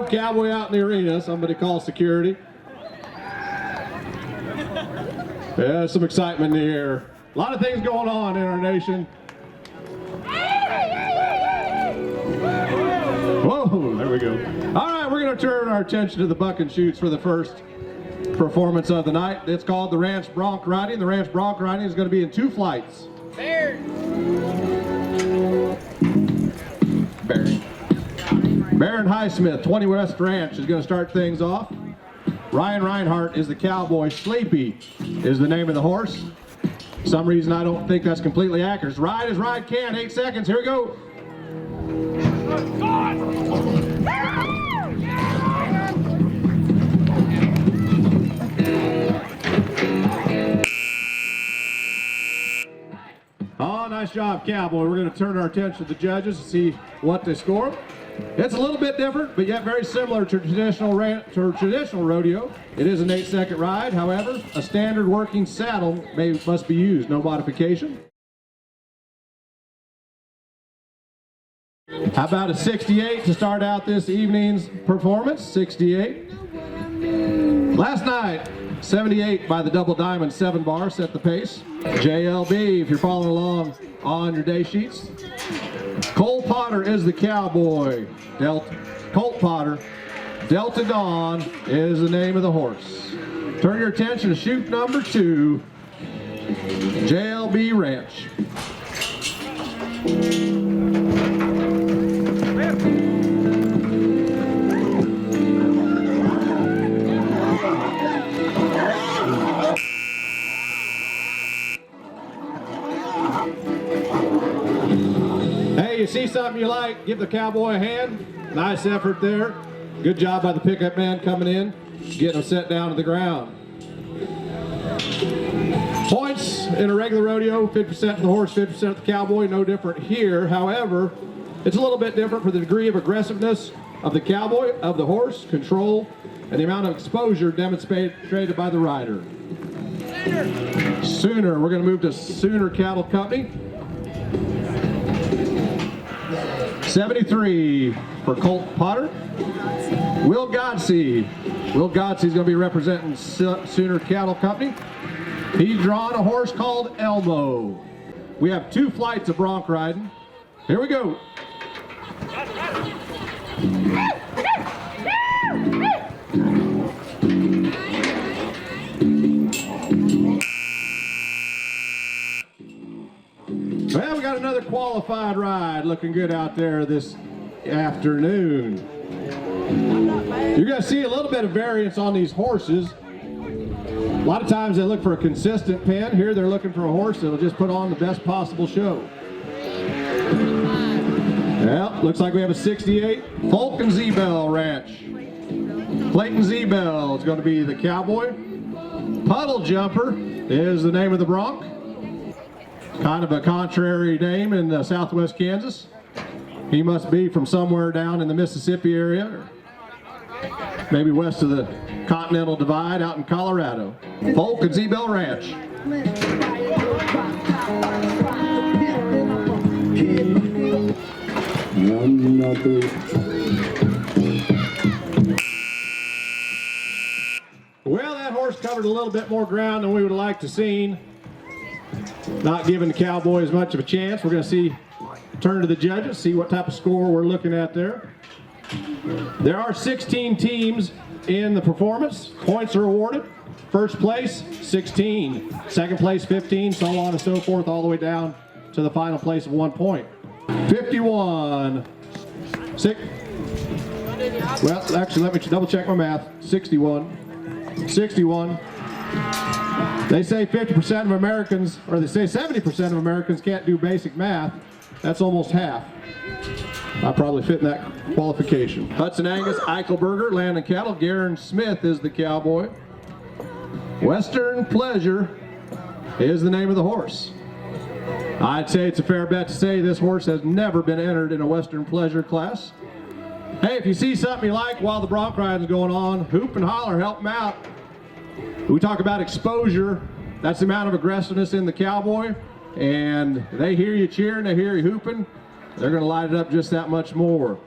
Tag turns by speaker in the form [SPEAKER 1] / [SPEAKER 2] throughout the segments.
[SPEAKER 1] Fourth cowboy out in the arena. Somebody call security. Yeah, some excitement in the air. A lot of things going on in our nation. Whoa, there we go. All right, we're going to turn our attention to the buck and shoots for the first performance of the night. It's called the Ranch Bronc riding. The Ranch Bronc riding is going to be in 2 flights. Baron Highsmith, 20 West Ranch, is going to start things off. Ryan Reinhardt is the cowboy. Sleepy is the name of the horse. For some reason I don't think that's completely accurate. Ride as ride can, 8 seconds, here we go. Oh, nice job, cowboy. We're going to turn our attention to the judges to see what they score. It's a little bit different, but yet very similar to traditional rodeo. It is an 8-second ride. However, a standard working saddle must be used, no modification. How about a 68 to start out this evening's performance? 68. Last night, 78 by the Double Diamond 7-bar set the pace. JLB, if you're following along on your day sheets. Cole Potter is the cowboy. Colt Potter. Delta Dawn is the name of the horse. Turn your attention to chute number 2, JLB Ranch. Hey, you see something you like, give the cowboy a hand. Nice effort there. Good job by the pickup man coming in, getting them set down to the ground. Points in a regular rodeo, 50% to the horse, 50% to the cowboy, no different here. However, it's a little bit different for the degree of aggressiveness of the cowboy, of the horse, control, and the amount of exposure demonstrated by the rider. Sooner, we're going to move to Sooner Cattle Company. 73 for Colt Potter. Will Godsey. Will Godsey's going to be representing Sooner Cattle Company. He's drawn a horse called Elmo. We have 2 flights of bronc riding. Here we go. Well, we got another qualified ride looking good out there this afternoon. You're going to see a little bit of variance on these horses. A lot of times they look for a consistent pen. Here they're looking for a horse that'll just put on the best possible show. Well, looks like we have a 68 Folk and Zebel Ranch. Clayton Zebel is going to be the cowboy. Puddle Jumper is the name of the bronc. Kind of a contrary name in southwest Kansas. He must be from somewhere down in the Mississippi area, or maybe west of the Continental Divide out in Colorado. Folk and Zebel Ranch. Well, that horse covered a little bit more ground than we would like to see. Not giving the cowboy as much of a chance. We're going to turn to the judges, see what type of score we're looking at there. There are 16 teams in the performance. Points are awarded. First place, 16. Second place, 15, so on and so forth, all the way down to the final place of 1 point. 51. Well, actually, let me double check my math. 61. 61. They say 50% of Americans, or they say 70% of Americans can't do basic math. That's almost half. I probably fit in that qualification. Hudson Angus, Eichelberger, Land and Cattle. Garen Smith is the cowboy. Western Pleasure is the name of the horse. I'd say it's a fair bet to say this horse has never been entered in a Western Pleasure class. Hey, if you see something you like while the bronc riding is going on, hoop and holler, help them out. We talk about exposure. That's the amount of aggressiveness in the cowboy. And they hear you cheering, they hear you hooping. They're going to light it up just that much more.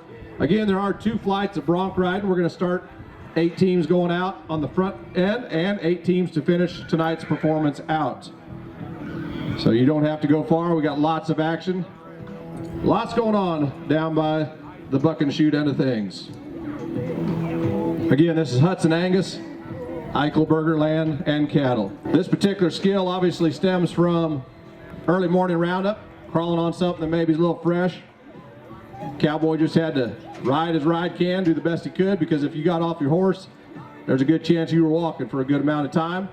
[SPEAKER 1] Again, there are 2 flights of bronc riding. We're going to start 8 teams going out on the front end and 8 teams to finish tonight's performance out. So you don't have to go far. We got lots of action. Lots going on down by the buck and shoot end of things. Again, this is Hudson Angus, Eichelberger land and cattle. This particular skill obviously stems from early morning roundup, crawling on something that maybe is a little fresh. Cowboy just had to ride his ride can, do the best he could, because if you got off your horse, there's a good chance you were walking for a good amount of time.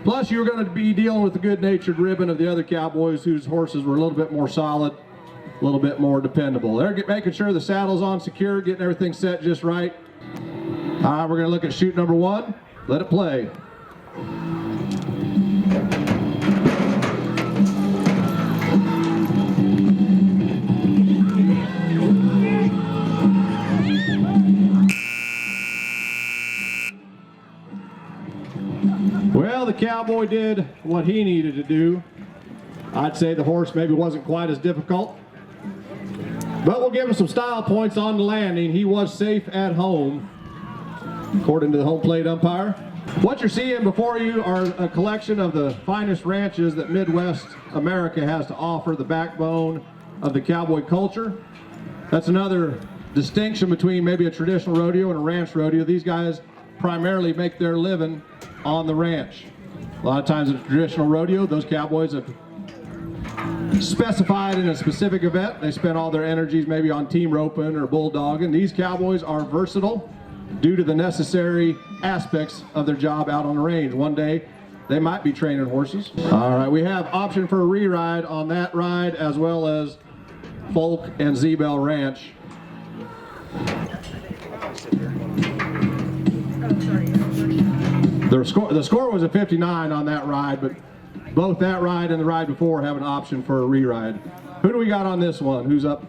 [SPEAKER 1] Plus, you were going to be dealing with the good-natured ribbon of the other cowboys whose horses were a little bit more solid, a little bit more dependable. They're making sure the saddle's on secure, getting everything set just right. All right, we're going to look at shoot number 1. Let it play. Well, the cowboy did what he needed to do. I'd say the horse maybe wasn't quite as difficult, but we'll give him some style points on the landing. He was safe at home, according to the home plate umpire. What you're seeing before you are a collection of the finest ranches that Midwest America has to offer, the backbone of the cowboy culture. That's another distinction between maybe a traditional rodeo and a ranch rodeo. These guys primarily make their living on the ranch. A lot of times in a traditional rodeo, those cowboys have specified in a specific event. They spend all their energies maybe on team roping or bulldogging. These cowboys are versatile due to the necessary aspects of their job out on the range. One day, they might be training horses. All right, we have option for a re-ride on that ride, as well as Folk and Z-Bell Ranch. The score was a 59 on that ride, but both that ride and the ride before have an option for a re-ride. Who do we got on this one? Who's up?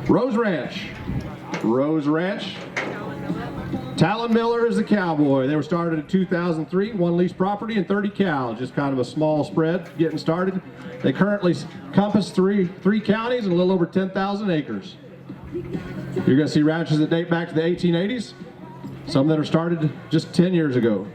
[SPEAKER 1] Rose Ranch. Rose Ranch. Talon Miller is the cowboy. They were started in 2003, 1 leased property and 30 cows, just kind of a small spread getting started. They currently encompass three counties and a little over 10,000 acres. You're going to see ranches that date back to the 1880s, some that are started just 10 years ago.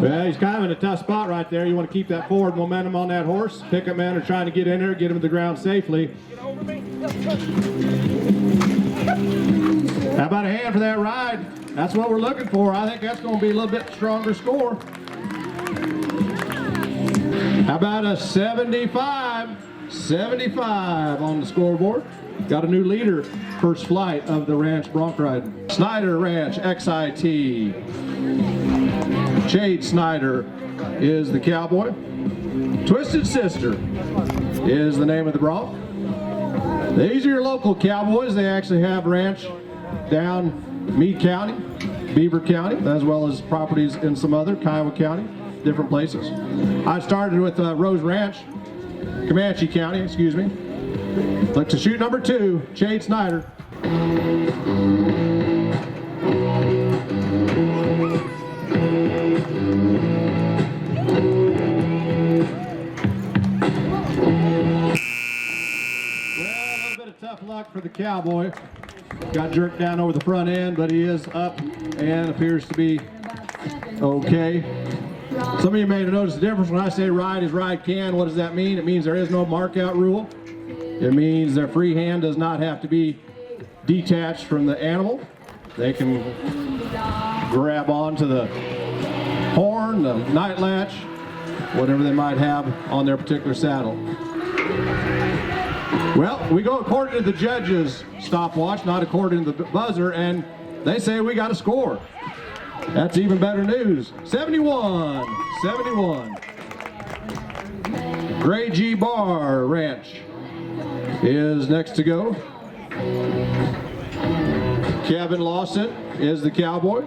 [SPEAKER 1] Well, he's kind of in a tough spot right there. You want to keep that forward momentum on that horse. Pickup men are trying to get in there, get him to the ground safely. How about a hand for that ride? That's what we're looking for. I think that's going to be a little bit stronger score. How about a 75? 75 on the scoreboard. Got a new leader, first flight of the ranch bronc riding. Snyder Ranch, XIT. Jade Snyder is the cowboy. Twisted Sister is the name of the bronc. These are your local cowboys. They actually have ranch down Meade County, Beaver County, as well as properties in some other, Kiowa County, different places. I started with Rose Ranch, Comanche County, excuse me. Look to shoot number 2, Jade Snyder. Tough luck for the cowboy. Got jerked down over the front end, but he is up and appears to be okay. Some of you may have noticed the difference when I say ride is ride can. What does that mean? It means there is no mark out rule. It means their free hand does not have to be detached from the animal. They can grab onto the horn, the night latch, whatever they might have on their particular saddle. Well, we go according to the judges' stopwatch, not according to the buzzer, and they say we got a score. That's even better news. 71. Gray G Bar Ranch is next to go. Kevin Lawson is the cowboy.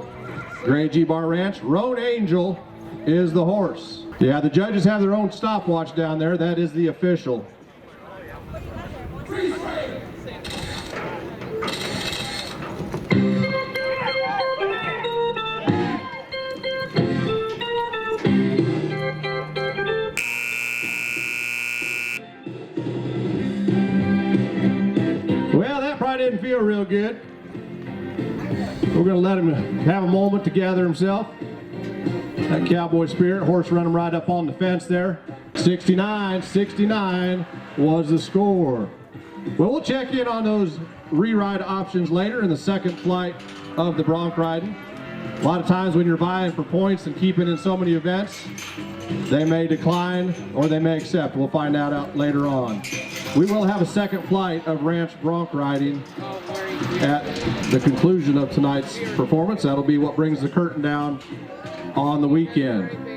[SPEAKER 1] Gray G Bar Ranch. Roan Angel is the horse. Yeah, the judges have their own stopwatch down there. That is the official. feel real good. We're going to let him have a moment to gather himself. That cowboy spirit, horse running right up on the fence there. 69-69 was the score. Well, we'll check in on those re-ride options later in the second flight of the bronc riding. A lot of times when you're vying for points and keeping in so many events, they may decline or they may accept. We'll find out later on. We will have a second flight of ranch bronc riding at the conclusion of tonight's performance. That'll be what brings the curtain down on the weekend.